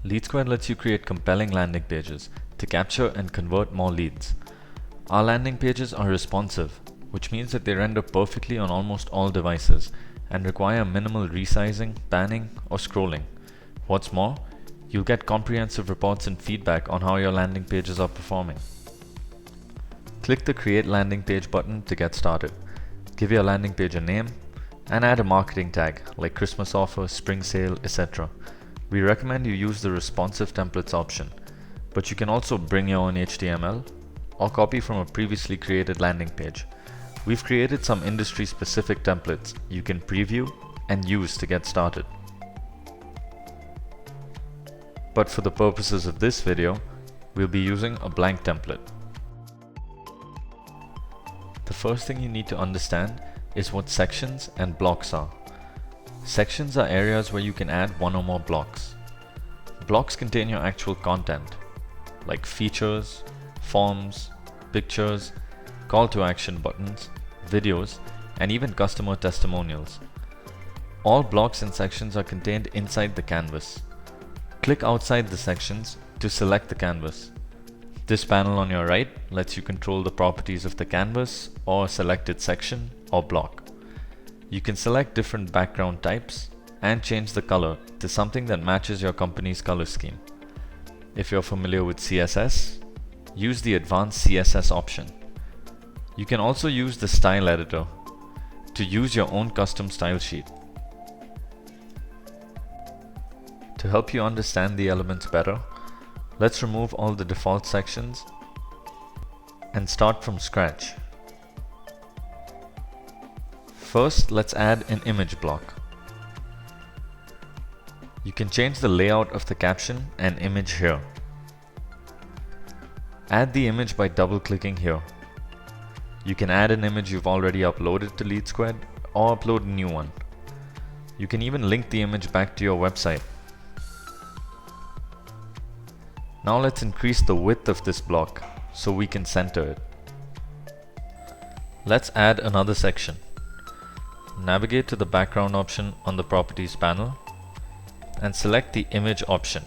LeadSquared lets you create compelling landing pages to capture and convert more leads. Our landing pages are responsive, which means that they render perfectly on almost all devices and require minimal resizing, panning, or scrolling. What's more, you'll get comprehensive reports and feedback on how your landing pages are performing. Click the Create Landing Page button to get started. Give your landing page a name and add a marketing tag like Christmas offer, spring sale, etc. We recommend you use the responsive templates option, but you can also bring your own HTML or copy from a previously created landing page. We've created some industry-specific templates you can preview and use to get started. But for the purposes of this video, we'll be using a blank template. The first thing you need to understand is what sections and blocks are. Sections are areas where you can add one or more blocks. Blocks contain your actual content, like features, forms, pictures, call to action buttons, videos, and even customer testimonials. All blocks and sections are contained inside the canvas. Click outside the sections to select the canvas. This panel on your right lets you control the properties of the canvas or selected section or block. You can select different background types and change the color to something that matches your company's color scheme. If you're familiar with CSS, use the Advanced CSS option. You can also use the Style Editor to use your own custom style sheet. To help you understand the elements better, let's remove all the default sections and start from scratch. First, let's add an image block. You can change the layout of the caption and image here. Add the image by double-clicking here. You can add an image you've already uploaded to LeadSquared or upload a new one. You can even link the image back to your website. Now let's increase the width of this block so we can center it. Let's add another section. Navigate to the background option on the Properties panel and select the Image option.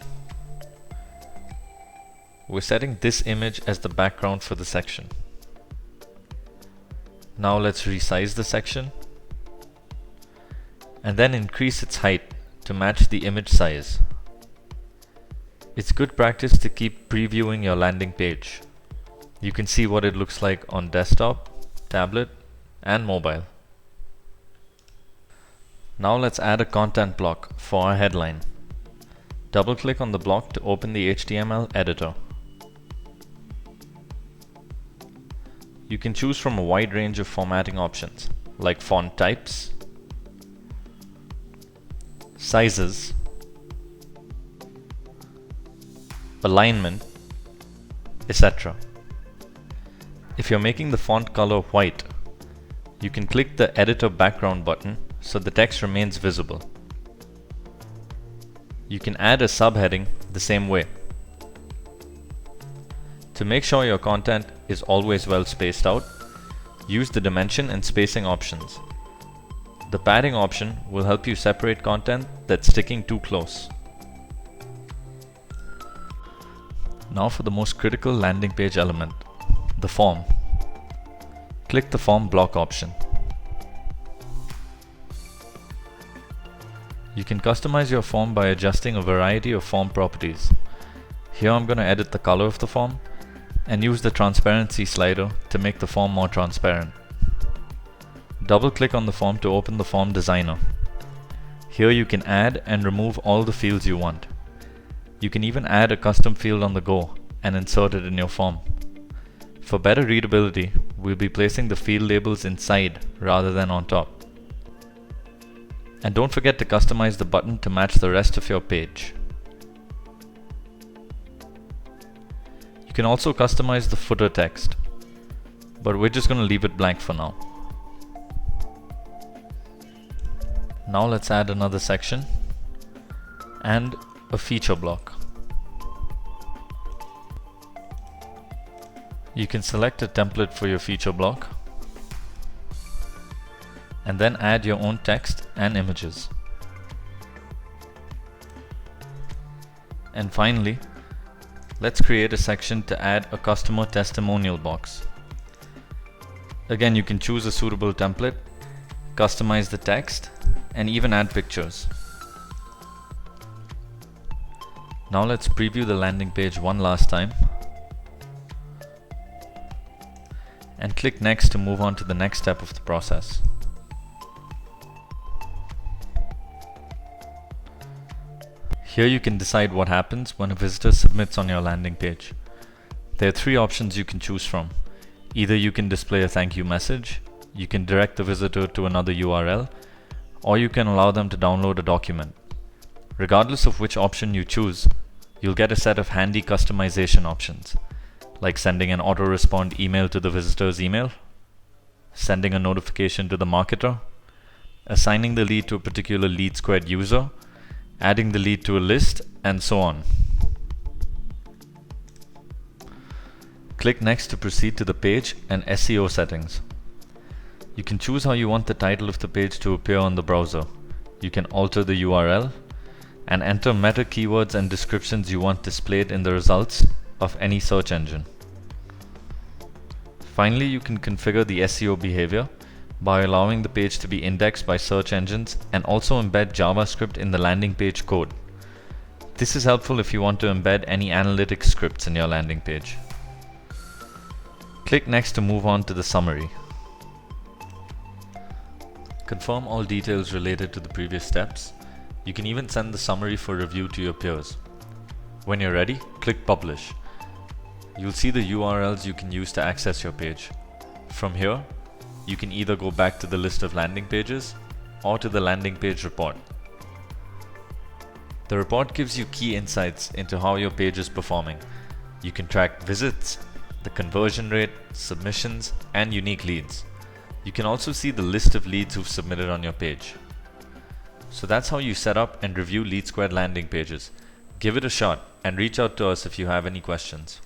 We're setting this image as the background for the section. Now let's resize the section and then increase its height to match the image size. It's good practice to keep previewing your landing page. You can see what it looks like on desktop, tablet, and mobile. Now let's add a content block for our headline. Double-click on the block to open the HTML editor. You can choose from a wide range of formatting options like font types, sizes, alignment, etc. If you're making the font color white, you can click the Editor Background button so the text remains visible. You can add a subheading the same way. To make sure your content is always well spaced out, use the dimension and spacing options. The padding option will help you separate content that's sticking too close. Now for the most critical landing page element, the form. Click the Form block option. You can customize your form by adjusting a variety of form properties. Here I'm going to edit the color of the form and use the transparency slider to make the form more transparent. Double-click on the form to open the Form Designer. Here you can add and remove all the fields you want. You can even add a custom field on the go and insert it in your form. For better readability, we'll be placing the field labels inside rather than on top. And don't forget to customize the button to match the rest of your page. You can also customize the footer text, but we're just going to leave it blank for now. Now let's add another section and a feature block. You can select a template for your feature block and then add your own text and images. And finally, let's create a section to add a customer testimonial box. Again, you can choose a suitable template, customize the text, and even add pictures. Now let's preview the landing page one last time and click Next to move on to the next step of the process. Here you can decide what happens when a visitor submits on your landing page. There are three options you can choose from. Either you can display a thank you message, you can direct the visitor to another URL, or you can allow them to download a document. Regardless of which option you choose, you'll get a set of handy customization options, like sending an auto-respond email to the visitor's email, sending a notification to the marketer, assigning the lead to a particular Lead Squared user, adding the lead to a list, and so on. Click Next to proceed to the page and SEO settings. You can choose how you want the title of the page to appear on the browser. You can alter the URL and enter meta keywords and descriptions you want displayed in the results of any search engine. Finally, you can configure the SEO behavior by allowing the page to be indexed by search engines and also embed JavaScript in the landing page code. This is helpful if you want to embed any analytics scripts in your landing page. Click Next to move on to the summary. Confirm all details related to the previous steps. You can even send the summary for review to your peers. When you're ready, click Publish. You'll see the URLs you can use to access your page. From here, you can either go back to the list of landing pages or to the landing page report. The report gives you key insights into how your page is performing. You can track visits, the conversion rate, submissions, and unique leads. You can also see the list of leads who've submitted on your page. So that's how you set up and review Lead Squared landing pages. Give it a shot and reach out to us if you have any questions.